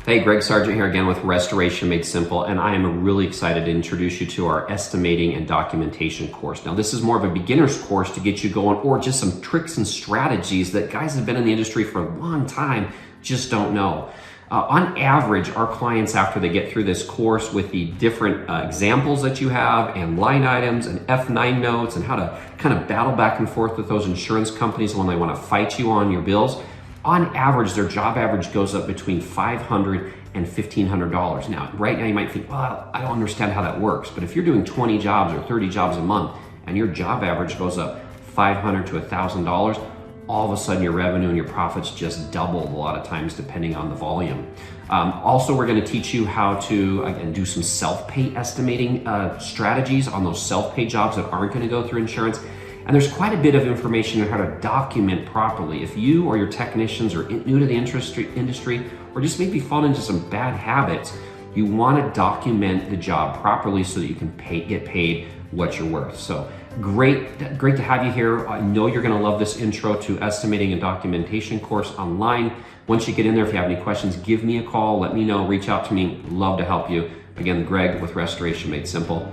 Hey, Greg Sargent here again with Restoration Made Simple, and I am really excited to introduce you to our estimating and documentation course. Now, this is more of a beginner's course to get you going, or just some tricks and strategies that guys that have been in the industry for a long time just don't know. On average, our clients, after they get through this course with the different examples that you have and line items and F9 notes and how to kind of battle back and forth with those insurance companies when they want to fight you on your bills, on average, their job average goes up between $500 and $1,500. Now, right now you might think, well, I don't understand how that works. But if you're doing 20 jobs or 30 jobs a month and your job average goes up $500 to $1,000, all of a sudden your revenue and your profits just double a lot of times depending on the volume. Also, we're going to teach you how to, again, do some self-pay estimating strategies on those self-pay jobs that aren't going to go through insurance. And there's quite a bit of information on how to document properly. If you or your technicians are new to the industry or just maybe fall into some bad habits, you want to document the job properly so that you can get paid what you're worth. So great to have you here. I know you're going to love this intro to estimating and documentation course online. Once you get in there, if you have any questions, give me a call, let me know, reach out to me. Love to help you. Again, Greg with Restoration Made Simple.